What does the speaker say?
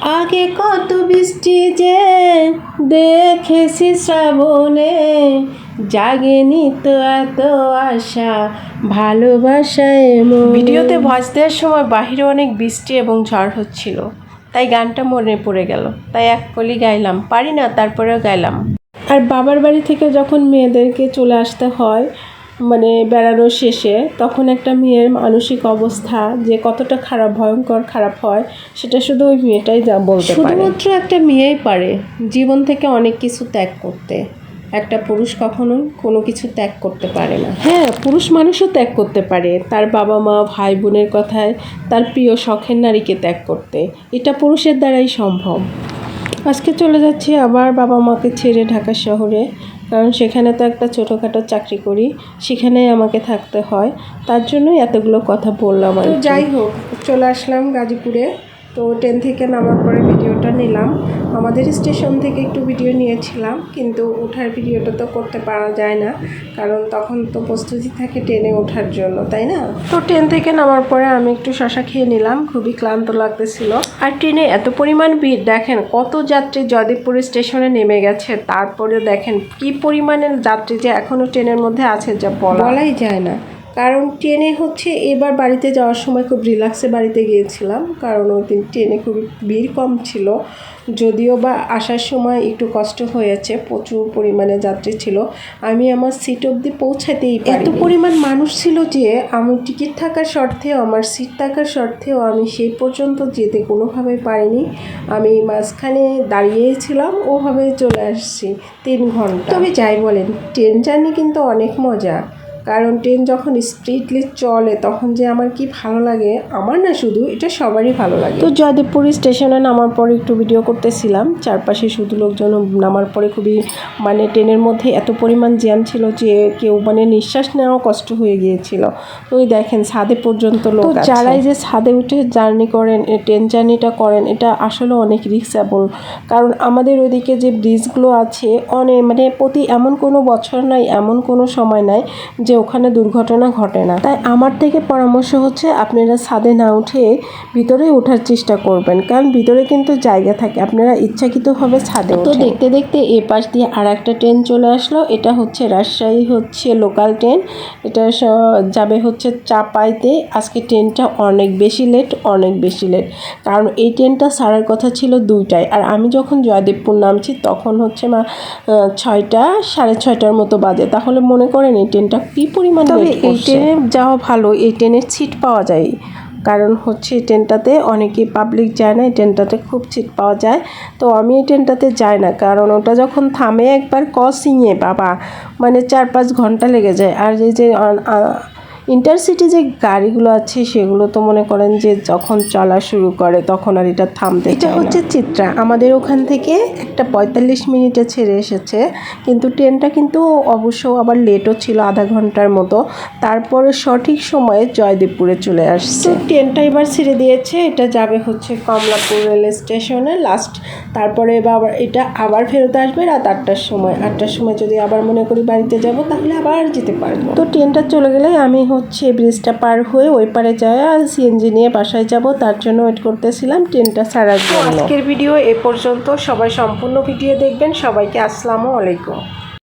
আগে কত বৃষ্টি যে দেখেছি শ্রাবণে, জাগেনি তো এত আশা ভালোবাসায় মন। ভিডিওতে ভয়েস দেওয়ার সময় বাহিরে অনেক বৃষ্টি এবং ঝড় হচ্ছিল, তাই গানটা মনে পড়ে গেল, তাই এক কলি গাইলাম, পারি না তারপরেও গাইলাম। আর বাবার বাড়ি থেকে যখন মেয়েদেরকে চলে আসতে হয় মানে বেড়ানোর শেষে, তখন একটা মেয়ের মানসিক অবস্থা যে কতটা খারাপ, ভয়ঙ্কর খারাপ হয়, সেটা শুধু ওই মেয়েটাই যা বলতে পারে। শুধুমাত্র একটা মেয়েই পারে জীবন থেকে অনেক কিছু ত্যাগ করতে, একটা পুরুষ কখনোই কোনো কিছু ত্যাগ করতে পারে না। হ্যাঁ, পুরুষ মানুষও ত্যাগ করতে পারে তার বাবা মা ভাই বোনের কথায় তার প্রিয় শখের নারীকে ত্যাগ করতে, এটা পুরুষের দ্বারাই সম্ভব। আজকে চলে যাচ্ছি আবার বাবা মাকে ছেড়ে ঢাকা শহরে, কারণ সেখানে তো একটা ছোটোখাটো চাকরি করি, সেখানেই আমাকে থাকতে হয়, তার জন্যই এতগুলো কথা বললাম। আর যাই হোক, চলে আসলাম গাজীপুরে। তো ট্রেন থেকে নামার পরে ভিডিওটা নিলাম, আমাদের স্টেশন থেকে একটু ভিডিও নিয়েছিলাম, কিন্তু ওঠার ভিডিওটা তো করতে পারা যায় না, কারণ তখন তো প্রস্তুতি থাকে ট্রেনে ওঠার জন্য, তাই না? তো ট্রেন থেকে নামার পরে আমি একটু শশা খেয়ে নিলাম, খুবই ক্লান্ত লাগতেছিল। আর ট্রেনে এত পরিমাণ ভিড়, দেখেন কত যাত্রী জয়দেবপুর স্টেশনে নেমে গেছে, তারপরে দেখেন কি পরিমাণের যাত্রী যে এখনও ট্রেনের মধ্যে আছে, যা বলাই যায় না। কারণ ট্রেনে হচ্ছে এবার বাড়িতে যাওয়ার সময় খুব রিল্যাক্সে বাড়িতে গিয়েছিলাম, কারণ ওই দিন ট্রেনে খুবই ভিড় কম ছিল, যদিও বা আসার সময় একটু কষ্ট হয়েছে, প্রচুর পরিমাণে যাত্রী ছিল, আমি আমার সিট অবধি পৌঁছাতেই পারি। এত পরিমাণ মানুষ ছিল যে আমি টিকিট থাকার শর্তেও, আমার সিট থাকার শর্তেও আমি সেই পর্যন্ত যেতে কোনোভাবেই পারিনি, আমি মাঝখানে দাঁড়িয়েছিলাম, ওভাবে চলে আসছি 3 ঘন্টা। তবে যাই বলেন, ট্রেন জার্নি কিন্তু অনেক মজা, কারণ ট্রেন যখন স্পিডলি চলে তখন যে আমার কি ভালো লাগে, আমার না শুধু, এটা সবারই ভালো লাগে। তো জয়দেবপুর স্টেশনে নামার পরে একটু ভিডিও করতেছিলাম, চারপাশে শুধু লোকজন, নামার পরে খুবই মানে ট্রেনের মধ্যে এত পরিমাণ জ্যাম ছিল যে কেউ মানে নিঃশ্বাস নেওয়াও কষ্ট হয়ে গিয়েছিল। তো ওই দেখেন ছাদে পর্যন্ত লোক আছে। যারাই যে ছাদে উঠে জার্নি করেন, ট্রেন জার্নিটা করেন, এটা আসলে অনেক রিস্কেবল, কারণ আমাদের ওইদিকে যে ব্রিজগুলো আছে অনেক মানে প্রতি এমন কোনো বছর নাই, এমন কোনো সময় নাই যে ওখানে দুর্ঘটনা ঘটে না। তাই আমার থেকে পরামর্শ হচ্ছে আপনারা ছাদে না উঠে ভিতরে ওঠার চেষ্টা করবেন, কারণ ভিতরে কিন্তু জায়গা থাকে, আপনারা ইচ্ছাকৃতভাবে ছাদে। তো দেখতে দেখতে এ পাশ দিয়ে আর একটা ট্রেন চলে আসলো, এটা হচ্ছে রাজশাহী হচ্ছে লোকাল ট্রেন, এটা যাবে হচ্ছে চাপাইতে। আজকে ট্রেনটা অনেক বেশি লেট, কারণ এই ট্রেনটা ছাড়ার কথা ছিল 2টায়, আর আমি যখন জয়দেবপুর নামছি তখন হচ্ছে 6টা 6:30টার মতো বাজে, তাহলে মনে করেন এই ট্রেনটা কী পরিমাণ। তবে এই ট্রেনে যাওয়া ভালো, এই ট্রেনের সিট পাওয়া যায়, কারণ হচ্ছে এই ট্রেনটাতে অনেকেই পাবলিক যায় না, এই ট্রেনটাতে খুব সিট পাওয়া যায়। তো আমি এই ট্রেনটাতে যাই না, কারণ ওটা যখন থামে একবার ক্রসিংয়ে বাবা মানে 4-5 ঘন্টা লেগে যায়। আর এই যে ইন্টারসিটি যে গাড়িগুলো আছে সেগুলো তো মনে করেন যে যখন চলা শুরু করে তখন আর এটা থামতে চায় না। এটা হচ্ছে চিত্রা, আমাদের ওখান থেকে একটা 45 মিনিটে ছেড়ে এসেছে, কিন্তু ট্রেনটা কিন্তু অবশ্য আবার লেটও ছিল আধা ঘন্টার মতো, তারপরে সঠিক সময়ে জয়দেবপুরে চলে আসছে। ট্রেনটা এবার ছেড়ে দিয়েছে, এটা যাবে হচ্ছে কমলাপুর রেল স্টেশনে লাস্ট, তারপরে আবার এটা আবার ফেরত আসবে রাত 8টার সময়। 8টার সময় যদি আবার মনে করি বাড়িতে যাব, তাহলে আবার যেতে পারবো। তো ট্রেনটা চলে গেলে আমি হচ্ছে ব্রিজটা পার হয়ে ওই পারে যায় আর সিএনজি নিয়ে বাসায় যাব, তার জন্য ওয়েট করতেছিলাম ট্রেনটা ছাড়ার জন্য। আজকের ভিডিও এ পর্যন্ত, সবাই সম্পূর্ণ ভিডিও দেখবেন। সবাইকে আসসালামু আলাইকুম।